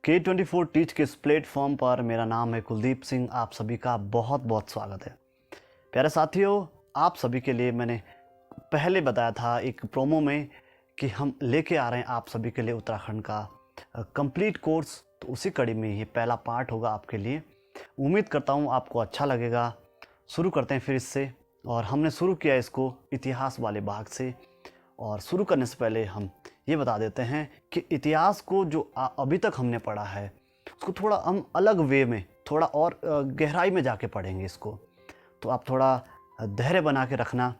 K24 teach के इस platform पर मेरा नाम है कुलदीप सिंह। आप सभी का बहुत बहुत स्वागत है। प्यारे साथियों, आप सभी के लिए मैंने पहले बताया था एक प्रोमो में कि हम लेके आ रहे हैं आप सभी के लिए उत्तराखंड का कंप्लीट कोर्स। तो उसी कड़ी में ये पहला पार्ट होगा आपके लिए। उम्मीद करता हूँ आपको अच्छा लगेगा। शुरू करते हैं फिर इससे। और हमने शुरू किया इसको इतिहास वाले भाग से। और शुरू करने से पहले हम ये बता देते हैं कि इतिहास को जो अभी तक हमने पढ़ा है उसको थोड़ा हम अलग वे में, थोड़ा और गहराई में जाके पढ़ेंगे इसको। तो आप थोड़ा धैर्य बना के रखना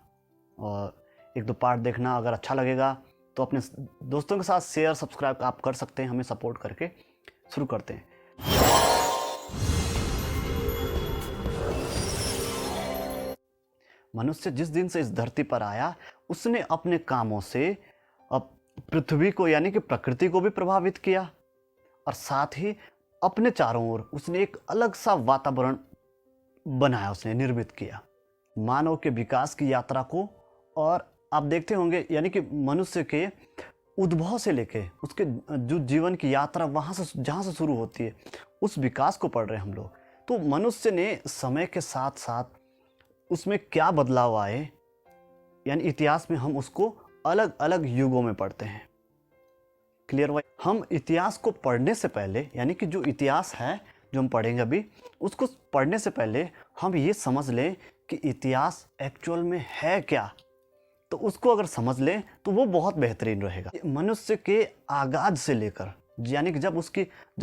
और एक दो पार्ट देखना। अगर अच्छा लगेगा तो अपने दोस्तों के साथ शेयर सब्सक्राइब आप कर सकते हैं, हमें सपोर्ट करके। शुरू करते हैं। मनुष्य जिस दिन से इस धरती पर आया उसने अपने कामों से पृथ्वी को यानी कि प्रकृति को भी प्रभावित किया और साथ ही अपने चारों ओर उसने एक अलग सा वातावरण बनाया, उसने निर्मित किया मानव के विकास की यात्रा को। और आप देखते होंगे यानी कि मनुष्य के उद्भव से लेके उसके जो जीवन की यात्रा वहाँ से जहाँ से शुरू होती है उस विकास को पढ़ रहे हैं हम लोग। तो मनुष्य ने समय के साथ साथ उसमें क्या बदलाव आए, यानी इतिहास में हम उसको अलग अलग युगों में पढ़ते हैं। क्लियर हुआ? हम इतिहास को पढ़ने से पहले, यानी कि जो इतिहास है जो हम पढ़ेंगे अभी, उसको पढ़ने से पहले हम ये समझ लें कि इतिहास एक्चुअल में है क्या। तो उसको अगर समझ लें तो वो बहुत बेहतरीन रहेगा। मनुष्य के आगाज से लेकर, यानी कि जब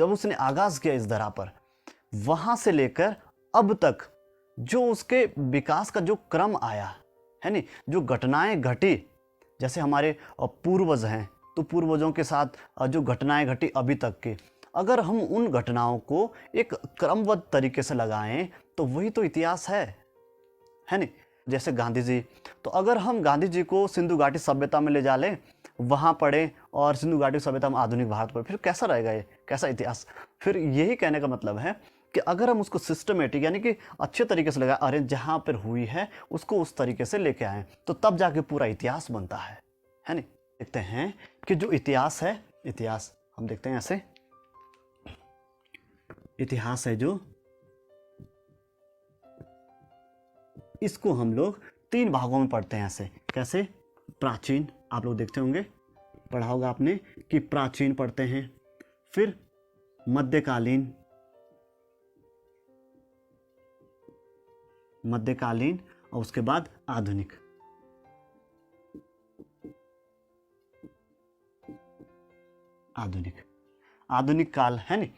उसने आगाज किया इस धरा पर, वहाँ से लेकर अब तक जो उसके विकास का जो क्रम आया है नी, जो घटनाएं घटी, जैसे हमारे पूर्वज हैं तो पूर्वजों के साथ जो घटनाएं घटी अभी तक की, अगर हम उन घटनाओं को एक क्रमबद्ध तरीके से लगाएं तो वही तो इतिहास है नी। जैसे गांधी जी, तो अगर हम गांधी जी को सिंधु घाटी सभ्यता में ले जा लें, वहाँ पढ़ें और सिंधु घाटी सभ्यता में आधुनिक भारत पर, फिर कैसा रहेगा ये, कैसा इतिहास। फिर यही कहने का मतलब है कि अगर हम उसको सिस्टमेटिक यानी कि अच्छे तरीके से लगाएं, अरे जहाँ पर हुई है उसको उस तरीके से लेके आएँ, तो तब जाके पूरा इतिहास बनता है नहीं। देखते हैं कि जो इतिहास है, इतिहास हम देखते हैं ऐसे, इतिहास है जो, इसको हम लोग 3 भागों में पढ़ते हैं ऐसे। कैसे? प्राचीन, आप लोग देखते होंगे, पढ़ा होगा आपने कि प्राचीन पढ़ते हैं, फिर मध्यकालीन, और उसके बाद आधुनिक। आधुनिक काल है नहीं।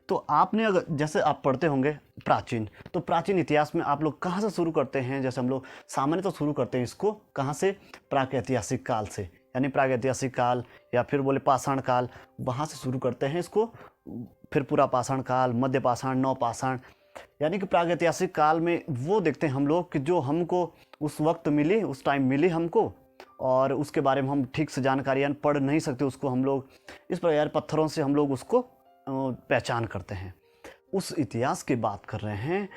तो आपने अगर जैसे आप पढ़ते होंगे प्राचीन, तो प्राचीन इतिहास में आप लोग कहाँ से शुरू करते हैं? जैसे हम लोग सामान्य तो शुरू करते हैं इसको कहाँ से? प्रागैतिहासिक काल से, यानी प्रागैतिहासिक काल या फिर बोले पाषाण काल, वहाँ से शुरू करते हैं इसको। फिर पूरा पाषाण काल, मध्य पाषाण, नवपाषाण, यानी कि प्रागैतिहासिक काल में वो देखते हैं हम लोग कि जो हमको उस वक्त मिली, उस टाइम मिली हमको, और उसके बारे में हम ठीक से जानकारी पढ़ नहीं सकते उसको हम लोग इस प्रकार पत्थरों से हम लोग उसको पहचान करते हैं। उस इतिहास की बात कर रहे हैं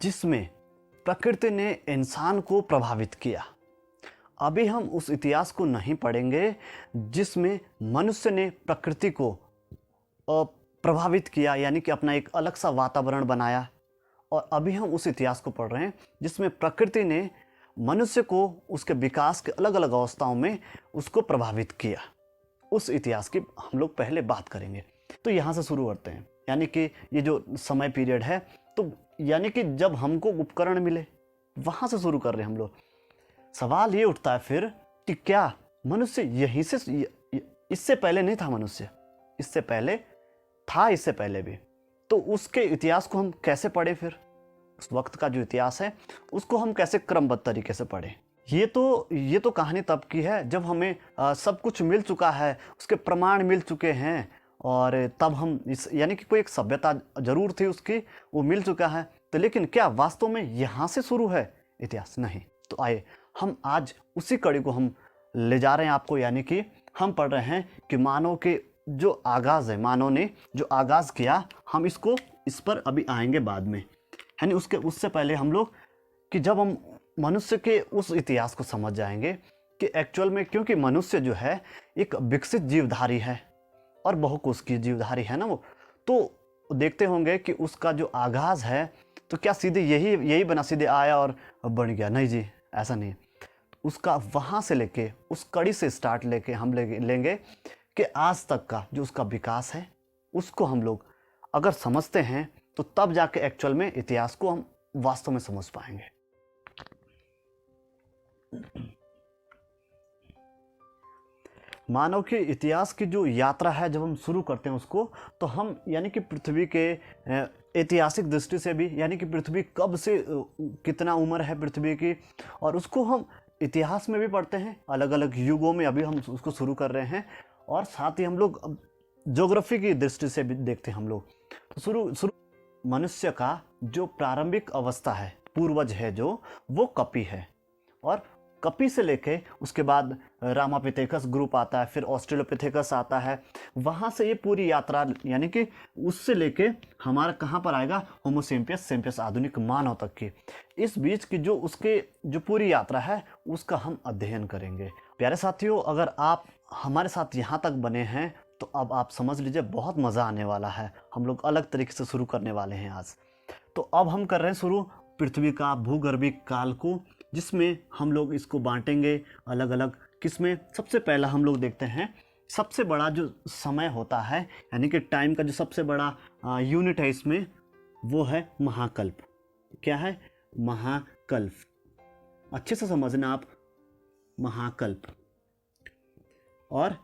जिसमें प्रकृति ने इंसान को प्रभावित किया। अभी हम उस इतिहास को नहीं पढ़ेंगे जिसमें मनुष्य ने प्रकृति को प्रभावित किया, यानी कि अपना एक अलग सा वातावरण बनाया। और अभी हम उस इतिहास को पढ़ रहे हैं जिसमें प्रकृति ने मनुष्य को उसके विकास के अलग अलग अवस्थाओं में उसको प्रभावित किया। उस इतिहास की हम लोग पहले बात करेंगे। तो यहाँ से शुरू करते हैं, यानी कि ये जो समय पीरियड है, तो यानी कि जब हमको उपकरण मिले वहाँ से शुरू कर रहे हैं हम लोग। सवाल ये उठता है फिर कि क्या मनुष्य यहीं से, इससे पहले नहीं था मनुष्य? इससे पहले था, इससे पहले भी। तो उसके इतिहास को हम कैसे पढ़े? फिर उस वक्त का जो इतिहास है उसको हम कैसे क्रमबद्ध तरीके से पढ़ें? ये तो कहानी तब की है जब हमें सब कुछ मिल चुका है, उसके प्रमाण मिल चुके हैं, और तब हम इस, यानी कि कोई एक सभ्यता जरूर थी उसकी, वो मिल चुका है। तो लेकिन क्या वास्तव में यहाँ से शुरू है इतिहास? नहीं। तो आइए हम आज उसी कड़ी को हम ले जा रहे हैं आपको, यानी कि हम पढ़ रहे हैं कि मानव के जो आगाज़ है, मानव ने जो आगाज़ किया, हम इस पर अभी आएंगे बाद में, यानी उससे पहले हम लोग कि जब हम मनुष्य के उस इतिहास को समझ जाएंगे कि एक्चुअल में, क्योंकि मनुष्य जो है एक विकसित जीवधारी है और बहुकोषीय जीवधारी है ना वो, तो देखते होंगे कि उसका जो आगाज़ है तो क्या सीधे यही बना, सीधे आया और बन गया? नहीं जी, ऐसा नहीं। उसका वहाँ से लेके, उस कड़ी से स्टार्ट लेके हम लेंगे कि आज तक का जो उसका विकास है, उसको हम लोग अगर समझते हैं तो तब जाके एक्चुअल में इतिहास को हम वास्तव में समझ पाएंगे। मानव के इतिहास की जो यात्रा है, जब हम शुरू करते हैं उसको, तो हम यानी कि पृथ्वी के ऐतिहासिक दृष्टि से भी, यानी कि पृथ्वी कब से कितना उम्र है पृथ्वी की, और उसको हम इतिहास में भी पढ़ते हैं, अलग अलग युगों में अभी हम उसको शुरू कर रहे हैं। और साथ ही हम लोग ज्योग्राफी की दृष्टि से भी देखते हैं हम लोग। तो शुरू मनुष्य का जो प्रारंभिक अवस्था है, पूर्वज है जो, वो कपी है। और कपी से लेके उसके बाद रामापिथेकस ग्रुप आता है, फिर ऑस्ट्रेलोपिथेकस आता है। वहाँ से ये पूरी यात्रा, यानी कि उससे लेके हमारा कहाँ पर आएगा, होमो सेपियंस आधुनिक मानव तक की। इस बीच की जो उसके जो पूरी यात्रा है उसका हम अध्ययन करेंगे। प्यारे साथियों, अगर आप हमारे साथ यहाँ तक बने हैं तो अब आप समझ लीजिए बहुत मज़ा आने वाला है। हम लोग अलग तरीके से शुरू करने वाले हैं आज। तो अब हम कर रहे हैं शुरू पृथ्वी का भूगर्भिक काल को, जिसमें हम लोग इसको बांटेंगे अलग अलग किसमें। सबसे पहला हम लोग देखते हैं, सबसे बड़ा जो समय होता है, यानी कि टाइम का जो सबसे बड़ा यूनिट है इसमें, वो है महाकल्प। क्या है? महाकल्प। अच्छे से समझना आप, महाकल्प। और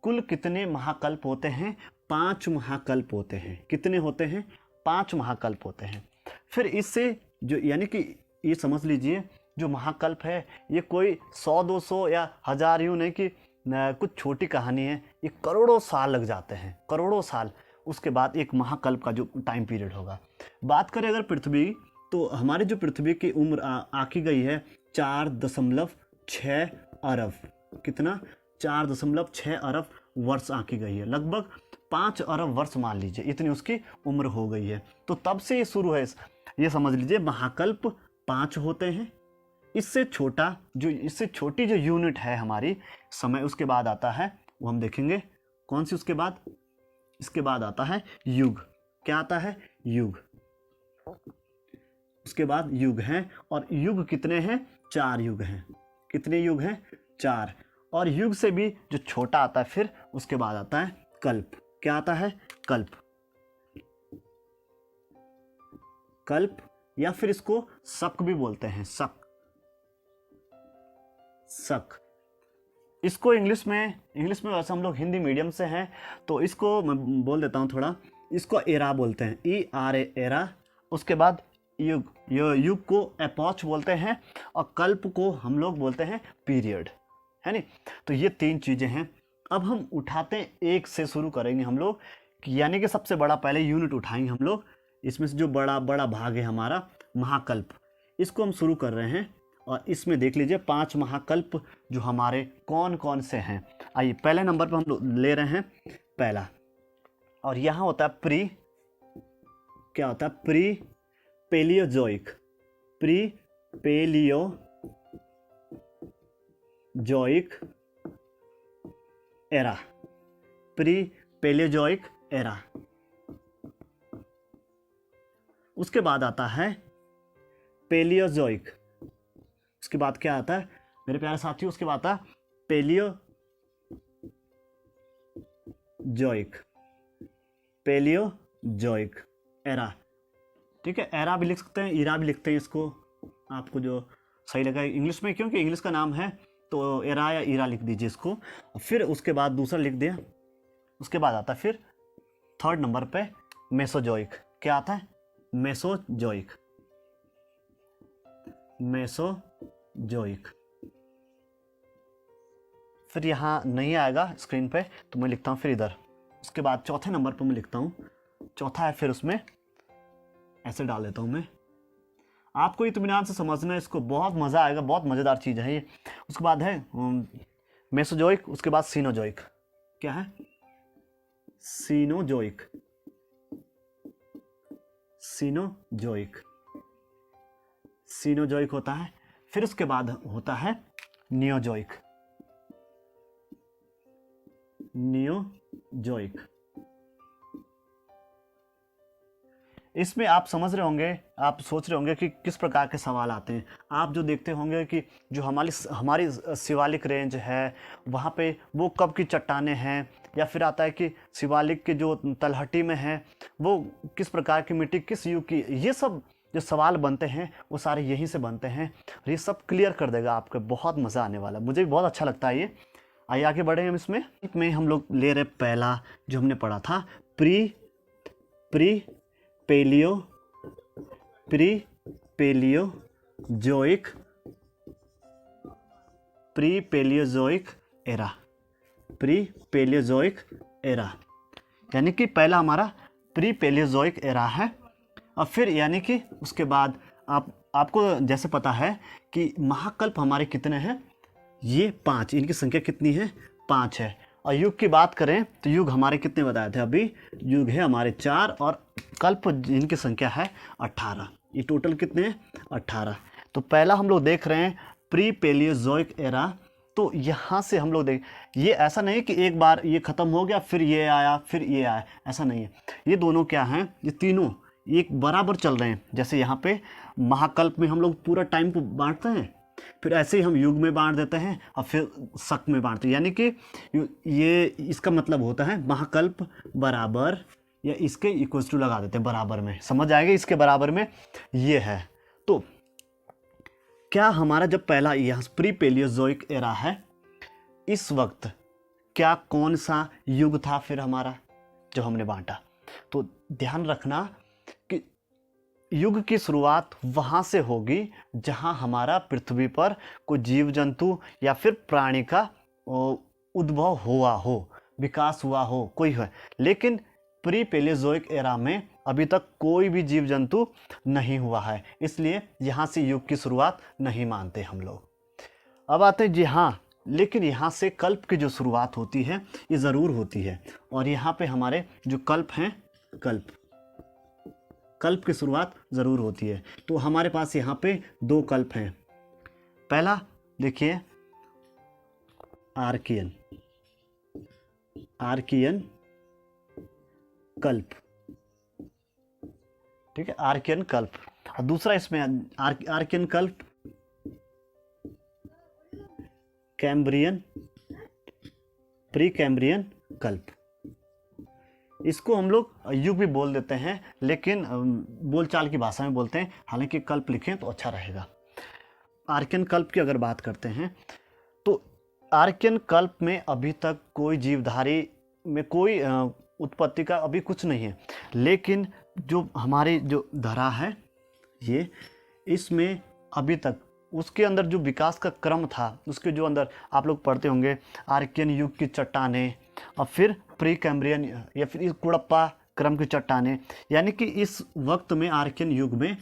कुल कितने महाकल्प होते हैं? 5 महाकल्प होते हैं। कितने होते हैं? 5 महाकल्प होते हैं। फिर इससे जो, यानी कि ये समझ लीजिए, जो महाकल्प है ये कोई 100-200 या 1000 यूँ नहीं कि कुछ छोटी कहानी है, ये करोड़ों साल लग जाते हैं, करोड़ों साल। उसके बाद एक महाकल्प का जो टाइम पीरियड होगा। बात करें अगर पृथ्वी, तो हमारी जो पृथ्वी की उम्र आकी गई है 4.6 अरब। कितना? 4.6 अरब वर्ष आकी गई है। लगभग 5 अरब वर्ष मान लीजिए, इतनी उसकी उम्र हो गई है। तो तब से ये शुरू है, ये समझ लीजिए महाकल्प 5 होते हैं। इससे छोटी जो यूनिट है हमारी समय, उसके बाद आता है, वो हम देखेंगे कौन सी। उसके बाद, इसके बाद आता है युग। क्या आता है? युग। उसके बाद युग हैं, और युग कितने हैं? 4 युग हैं। कितने युग हैं? 4। और युग से भी जो छोटा आता है फिर उसके बाद आता है कल्प। क्या आता है? कल्प। कल्प, या फिर इसको शक भी बोलते हैं, शक। शक। इसको इंग्लिश में वैसे हम लोग हिंदी मीडियम से हैं तो इसको मैं बोल देता हूँ थोड़ा, इसको एरा बोलते हैं, ERA, एरा। उसके बाद युग, युग को एपॉच बोलते हैं, और कल्प को हम लोग बोलते हैं पीरियड, है नी। तो ये 3 चीज़ें हैं। अब हम उठाते हैं, एक से शुरू करेंगे हम लोग, यानी कि सबसे बड़ा पहले यूनिट उठाएंगे हम लोग। इसमें से जो बड़ा भाग है हमारा महाकल्प, इसको हम शुरू कर रहे हैं। और इसमें देख लीजिए 5 महाकल्प जो हमारे कौन कौन से हैं। आइए, पहले नंबर पर हम लोग ले रहे हैं पहला, और यहाँ होता है प्री, क्या होता है? Pre Paleozoic. Pre Paleozoic era. Pre Paleozoic era. उसके बाद आता है पेलियोजोइक। उसके बाद क्या आता है मेरे प्यारे साथियों? उसके बाद आता है पेलियोजोइक। Paleozoic era. ठीक है, एरा भी लिख सकते हैं, इरा भी लिखते हैं इसको, आपको जो सही लगा इंग्लिश में, क्योंकि इंग्लिश का नाम है तो एरा या इरा लिख दीजिए इसको। फिर उसके बाद दूसरा लिख दिया। उसके बाद आता है फिर 3rd नंबर पे मेसोजोइक। क्या आता है? मेसोजोइक। मेसोजोइक। फिर यहाँ नहीं आएगा स्क्रीन पे तो मैं लिखता हूँ फिर इधर। उसके बाद 4थे नंबर पर मैं लिखता हूँ, चौथा है, फिर उसमें ऐसे डाल देता हूँ मैं। आपको इत्मीनान से समझना है इसको, बहुत मज़ा आएगा, बहुत मज़ेदार चीज़ है ये। उसके बाद है मेसोजोइक। उसके बाद सीनोजोइक। क्या है? सीनोजोइक। सीनोजोइक। सीनोजोइक होता है। फिर उसके बाद होता है नियोजोइक। नियोजोइक। इसमें आप समझ रहे होंगे, आप सोच रहे होंगे कि किस प्रकार के सवाल आते हैं। आप जो देखते होंगे कि जो हमारी शिवालिक रेंज है वहाँ पे वो कब की चट्टानें हैं, या फिर आता है कि शिवालिक के जो तलहटी में है वो किस प्रकार की मिट्टी किस युग की, ये सब जो सवाल बनते हैं वो सारे यहीं से बनते हैं। और ये सब क्लियर कर देगा आपको, बहुत मज़ा आने वाला है, मुझे भी बहुत अच्छा लगता है ये। आइए आगे बढ़े हम इसमें हम लोग ले रहे पहला जो हमने पढ़ा था pre Paleo Paleozoic Paleozoic era, यानी कि पहला हमारा प्री पेलियोजोइक एरा है। और फिर यानी कि उसके बाद आपको जैसे पता है कि महाकल्प हमारे कितने हैं, ये 5, इनकी संख्या कितनी है, 5 है। और युग की बात करें तो युग हमारे कितने बताए थे अभी, युग है हमारे 4 और कल्प जिनकी संख्या है 18। ये टोटल कितने हैं, 18। तो पहला हम लोग देख रहे हैं प्री पेलियोजोइक एरा। तो यहाँ से हम लोग ये ऐसा नहीं कि एक बार ये ख़त्म हो गया फिर ये आया फिर ये आया, ऐसा नहीं है। ये दोनों क्या हैं, ये तीनों एक बराबर चल रहे हैं। जैसे यहाँ पे महाकल्प में हम लोग पूरा टाइम को बांटते हैं, फिर ऐसे ही हम युग में बांट देते हैं और फिर शक में बांटते हैं। यानी कि ये इसका मतलब होता है महाकल्प बराबर या इसके इक्वल्स टू लगा देते हैं बराबर में, समझ आएगा, इसके बराबर में ये है। तो क्या हमारा जब पहला यहाँ प्री पेलियोजोइक एरा है, इस वक्त क्या कौन सा युग था फिर हमारा जो हमने बांटा। तो ध्यान रखना कि युग की शुरुआत वहाँ से होगी जहाँ हमारा पृथ्वी पर कोई जीव जंतु या फिर प्राणी का उद्भव हुआ हो, विकास हुआ हो, कोई है। लेकिन प्री पेलियोजोइक एरा में अभी तक कोई भी जीव जंतु नहीं हुआ है, इसलिए यहाँ से युग की शुरुआत नहीं मानते हम लोग। अब आते हैं जी हाँ, लेकिन यहाँ से कल्प की जो शुरुआत होती है ये ज़रूर होती है। और यहाँ पे हमारे जो कल्प हैं, कल्प की शुरुआत ज़रूर होती है। तो हमारे पास यहाँ पे 2 कल्प हैं। पहला देखिए आर्कियन कल्प, ठीक है, आर्कियन कल्प। और दूसरा इसमें आर्कियन कल्प, कैम्ब्रियन, प्री कैम्ब्रियन कल्प। इसको हम लोग युग भी बोल देते हैं, लेकिन बोलचाल की भाषा में बोलते हैं, हालांकि कल्प लिखें तो अच्छा रहेगा। आर्कियन कल्प की अगर बात करते हैं तो आर्कियन कल्प में अभी तक कोई जीवधारी में कोई उत्पत्ति का अभी कुछ नहीं है। लेकिन जो हमारी जो धरा है ये, इसमें अभी तक उसके अंदर जो विकास का क्रम था, उसके जो अंदर आप लोग पढ़ते होंगे आर्कियन युग की चट्टानें और फिर प्री कैम्ब्रियन या फिर कुड़प्पा क्रम की चट्टानें। यानी कि इस वक्त में आर्कियन युग में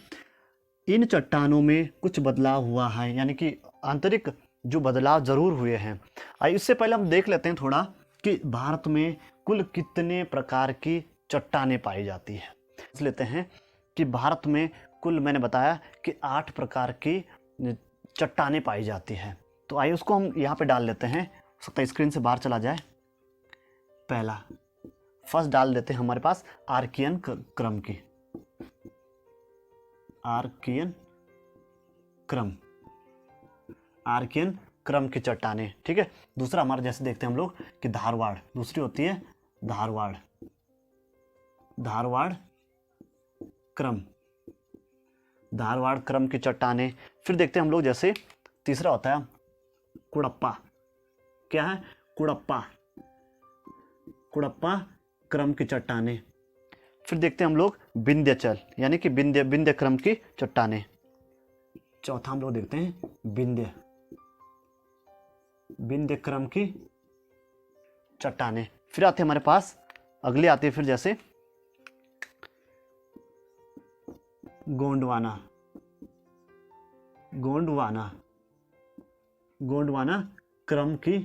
इन चट्टानों में कुछ बदलाव हुआ है, यानी कि आंतरिक जो बदलाव ज़रूर हुए हैं। इससे पहले हम देख लेते हैं थोड़ा कि भारत में कुल कितने प्रकार की चट्टानें पाई जाती है। समझ लेते हैं कि भारत में कुल मैंने बताया कि 8 प्रकार की चट्टानें पाई जाती हैं। तो आइए उसको हम यहाँ पे डाल लेते हैं, हो सकता है स्क्रीन से बाहर चला जाए। पहला फर्स्ट डाल देते हैं हमारे पास आर्कियन क्रम की, आर्कियन क्रम की चट्टानें, ठीक है। दूसरा हमारा जैसे देखते हैं हम लोग कि धारवाड़, दूसरी होती है धारवाड़ क्रम की चट्टानें। फिर देखते हैं हम लोग जैसे तीसरा होता है कुड़प्पा, क्या है कुड़प्पा क्रम की चट्टानें। फिर देखते हैं हम लोग विंध्याचल यानी कि विंध्य क्रम की चट्टानें। चौथा हम लोग देखते हैं विंध्य क्रम की चट्टानें। फिर आते हैं हमारे पास अगले आते हैं फिर जैसे गोंडवाना क्रम की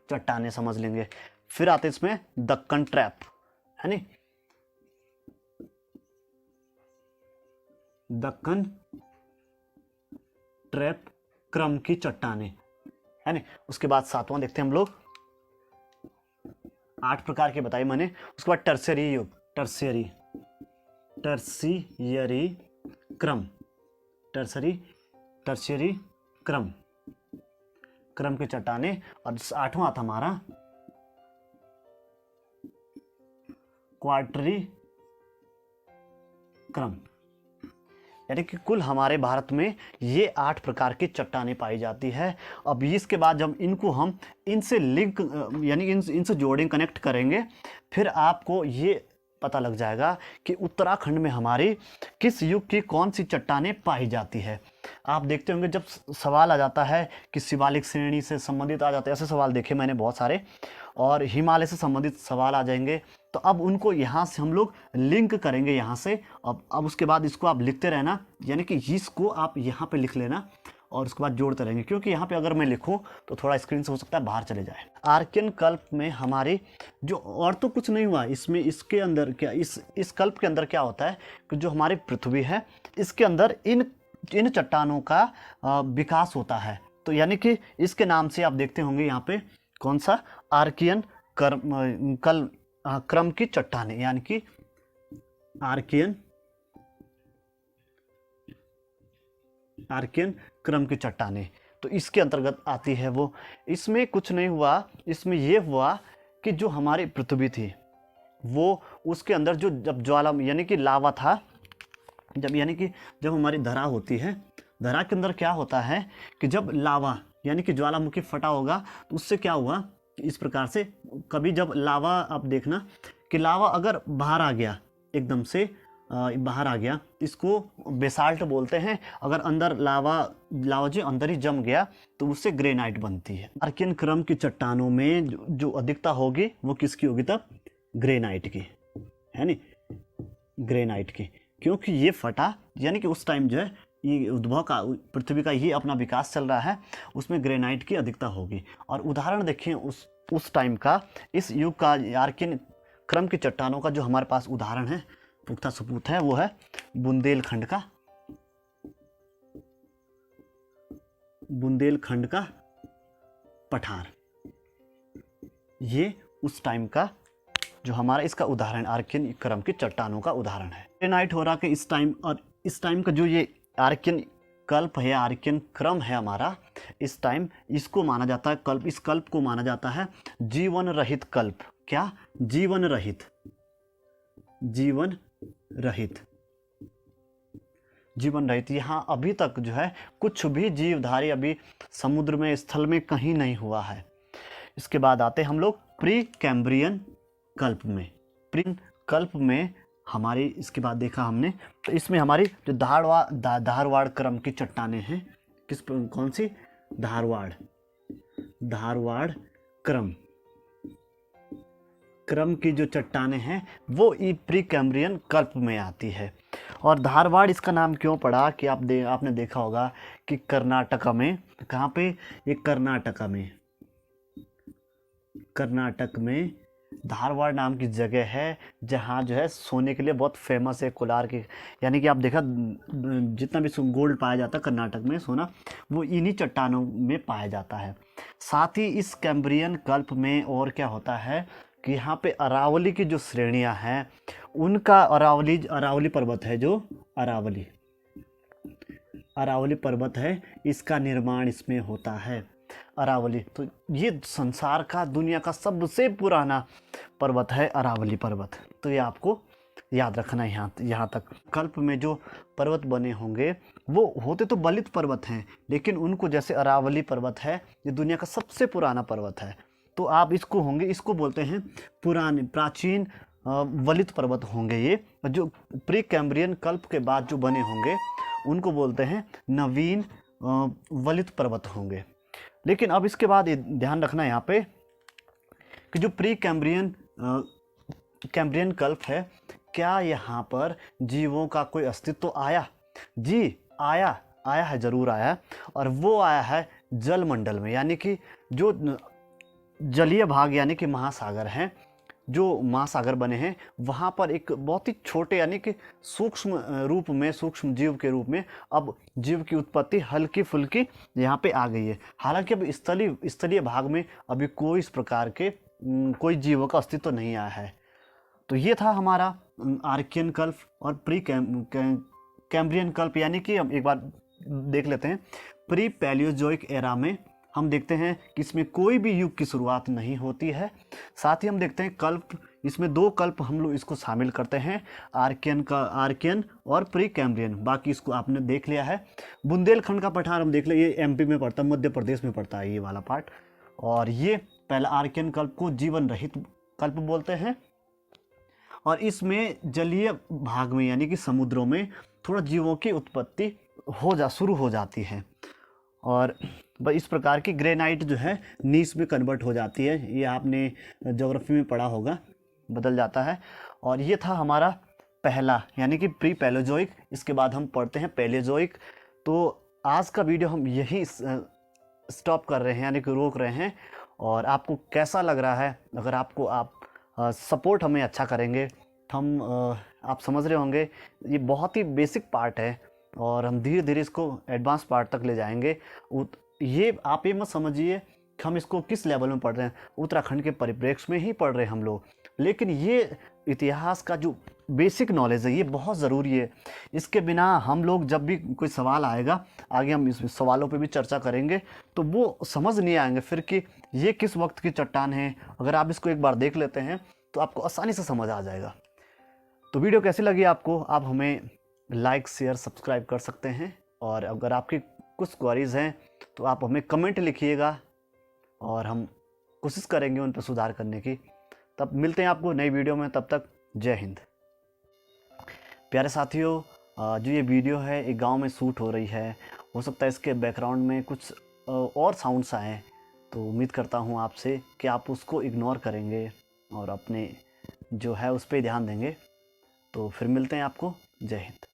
चट्टानें समझ लेंगे। फिर आते इसमें दक्कन ट्रैप, है नी, दक्कन ट्रैप क्रम की चट्टानें, है नी। उसके बाद 7वां देखते हैं हम लोग, 8 प्रकार के बताए मैंने। उसके बाद टर्शियरी युग, टर्सियरी क्रम, टर्शियरी क्रम, क्रम की चट्टानें। और 8वां था हमारा क्वार्टरी क्रम। यानी कि कुल हमारे भारत में ये 8 प्रकार की चट्टानें पाई जाती है। अब इसके बाद जब इनको हम इनसे लिंक यानी इनसे जोड़ेंगे, कनेक्ट करेंगे, फिर आपको ये पता लग जाएगा कि उत्तराखंड में हमारी किस युग की कौन सी चट्टानें पाई जाती है। आप देखते होंगे जब सवाल आ जाता है कि शिवालिक श्रेणी से संबंधित आ जाते हैं, ऐसे सवाल देखे मैंने बहुत सारे, और हिमालय से संबंधित सवाल आ जाएंगे, तो अब उनको यहाँ से हम लोग लिंक करेंगे यहाँ से। अब उसके बाद इसको आप लिखते रहना, यानी कि इसको आप यहाँ पे लिख लेना और उसके बाद जोड़ते रहेंगे, क्योंकि यहाँ पे अगर मैं लिखूँ तो थोड़ा स्क्रीन से हो सकता है बाहर चले जाए। आर्कियन कल्प में हमारी जो, और तो कुछ नहीं हुआ इसमें, इसके अंदर क्या, इस कल्प के अंदर क्या होता है कि जो हमारी पृथ्वी है इसके अंदर इन चट्टानों का विकास होता है। तो यानी कि इसके नाम से आप देखते होंगे यहाँ पे कौन सा, आर्कियन क्रम की चट्टानें, यानी कि आर्कियन क्रम की चट्टानें, तो इसके अंतर्गत आती है वो। इसमें कुछ नहीं हुआ, इसमें ये हुआ कि जो हमारी पृथ्वी थी वो, उसके अंदर जो जब ज्वाला यानी कि लावा था, जब हमारी धरा होती है, धरा के अंदर क्या होता है कि जब लावा यानी कि ज्वालामुखी फटा होगा तो उससे क्या हुआ, इस प्रकार से कभी जब लावा, आप देखना कि लावा अगर बाहर आ गया, एकदम से बाहर आ गया, इसको बेसाल्ट बोलते हैं। अगर अंदर लावा जो अंदर ही जम गया तो उससे ग्रेनाइट बनती है। आर्कियन क्रम की चट्टानों में जो अधिकता होगी वो किसकी होगी तब, ग्रेनाइट की, है नी, ग्रेनाइट की, क्योंकि ये फटा, यानी कि उस टाइम जो है ये उद्भव का, पृथ्वी का ये अपना विकास चल रहा है, उसमें ग्रेनाइट की अधिकता होगी। और उदाहरण देखिए उस टाइम का, इस युग का आर्कियन क्रम की चट्टानों का जो हमारे पास उदाहरण है, पुख्ता सबूत है, वो है बुंदेलखंड का पठार। ये उस टाइम का जो हमारा इसका उदाहरण, आर्कियन क्रम की चट्टानों का उदाहरण है। ग्रेनाइट हो रहा कि इस टाइम, और इस टाइम का जो ये आर्कियन कल्प है, आर्कियन क्रम है हमारा, इस टाइम इसको माना जाता है कल्प, इस कल्प को माना जाता है जीवन रहित कल्प। क्या, जीवन रहित यहाँ अभी तक जो है कुछ भी जीवधारी अभी समुद्र में, स्थल में कहीं नहीं हुआ है। इसके बाद आते हम लोग प्री कैम्ब्रियन कल्प में। प्री कल्प में हमारी, इसके बाद देखा हमने, तो इसमें हमारी जो धारवाड़ क्रम की चट्टानें हैं, कौन सी, धारवाड़ क्रम की जो चट्टानें हैं वो प्री कैम्ब्रियन कल्प में आती है। और धारवाड़ इसका नाम क्यों पड़ा कि आपने देखा होगा कि कर्नाटक में, कहाँ पे, ये कर्नाटक में धारवाड़ नाम की जगह है, जहाँ जो है सोने के लिए बहुत फेमस है, कोलार की, यानी कि आप देखा जितना भी गोल्ड पाया जाता है कर्नाटक में, सोना, वो इन्हीं चट्टानों में पाया जाता है। साथ ही इस कैम्ब्रियन कल्प में और क्या होता है कि यहाँ पे अरावली की जो श्रेणियाँ हैं उनका, अरावली पर्वत है, जो अरावली पर्वत है, इसका निर्माण इसमें होता है। अरावली, तो ये संसार का, दुनिया का सबसे पुराना पर्वत है अरावली पर्वत। तो ये आपको याद रखना है यहाँ तक। कल्प में जो पर्वत बने होंगे वो होते तो बलित पर्वत हैं, लेकिन उनको, जैसे अरावली पर्वत है, ये दुनिया का सबसे पुराना पर्वत है, तो आप इसको बोलते हैं प्राचीन वलित पर्वत होंगे। ये जो प्री कैम्ब्रियन कल्प के बाद जो बने होंगे उनको बोलते हैं नवीन वलित पर्वत होंगे। लेकिन अब इसके बाद ध्यान रखना यहाँ पे कि जो प्री कैम्ब्रियन कल्प है, क्या यहाँ पर जीवों का कोई अस्तित्व आया? जी आया है, जरूर आया है, और वो आया है जलमंडल में, यानी कि जो जलीय भाग यानी कि महासागर हैं, जो महासागर बने हैं, वहाँ पर एक बहुत ही छोटे यानी कि सूक्ष्म जीव के रूप में अब जीव की उत्पत्ति हल्की फुल्की यहाँ पे आ गई है। हालांकि अब स्थलीय भाग में अभी कोई इस प्रकार के कोई जीवों का अस्तित्व नहीं आया है। तो ये था हमारा आर्कियन कल्प और प्री कैम्ब्रियन कल्प, यानी कि हम एक बार देख लेते हैं। प्री पैलियोजोइक एरा में हम देखते हैं कि इसमें कोई भी युग की शुरुआत नहीं होती है। साथ ही हम देखते हैं कल्प, इसमें 2 कल्प हम लोग इसको शामिल करते हैं, आर्कियन और प्री कैम्ब्रियन। बाकी इसको आपने देख लिया है। बुंदेलखंड का पठार हम देख ले, ये एमपी में पड़ता है, मध्य प्रदेश में पड़ता है ये वाला पार्ट। और ये पहला आर्कियन कल्प को जीवन रहित कल्प बोलते हैं। और इसमें जलीय भाग में यानी कि समुद्रों में थोड़ा जीवों की उत्पत्ति शुरू हो जाती है। और इस प्रकार की ग्रेनाइट जो है नीस में कन्वर्ट हो जाती है। ये आपने ज्योग्राफी में पढ़ा होगा, बदल जाता है। और ये था हमारा पहला यानी कि प्री पैलेजोइक। इसके बाद हम पढ़ते हैं पैलेजोइक। तो आज का वीडियो हम यही स्टॉप कर रहे हैं, यानी कि रोक रहे हैं। और आपको कैसा लग रहा है? अगर आपको आप सपोर्ट हमें अच्छा करेंगे तो हम आप समझ रहे होंगे ये बहुत ही बेसिक पार्ट है और हम धीरे धीरे इसको एडवांस पार्ट तक ले जाएंगे। ये आप ये मत समझिए कि हम इसको किस लेवल में पढ़ रहे हैं, उत्तराखंड के परिप्रेक्ष्य में ही पढ़ रहे हैं हम लोग। लेकिन ये इतिहास का जो बेसिक नॉलेज है ये बहुत ज़रूरी है। इसके बिना हम लोग जब भी कोई सवाल आएगा, आगे हम इस सवालों पे भी चर्चा करेंगे, तो वो समझ नहीं आएंगे फिर कि ये किस वक्त की चट्टान है। अगर आप इसको एक बार देख लेते हैं तो आपको आसानी से समझ आ जाएगा। तो वीडियो कैसी लगी आपको? आप हमें लाइक, शेयर, सब्सक्राइब कर सकते हैं। और अगर आपकी कुछ क्वेरीज़ हैं तो आप हमें कमेंट लिखिएगा और हम कोशिश करेंगे उन पर सुधार करने की। तब मिलते हैं आपको नई वीडियो में, तब तक जय हिंद। प्यारे साथियों, जो ये वीडियो है एक गांव में शूट हो रही है, हो सकता है इसके बैकग्राउंड में कुछ और साउंड्स आएँ, तो उम्मीद करता हूँ आपसे कि आप उसको इग्नोर करेंगे और अपने जो है उस पर ध्यान देंगे। तो फिर मिलते हैं आपको। जय हिंद।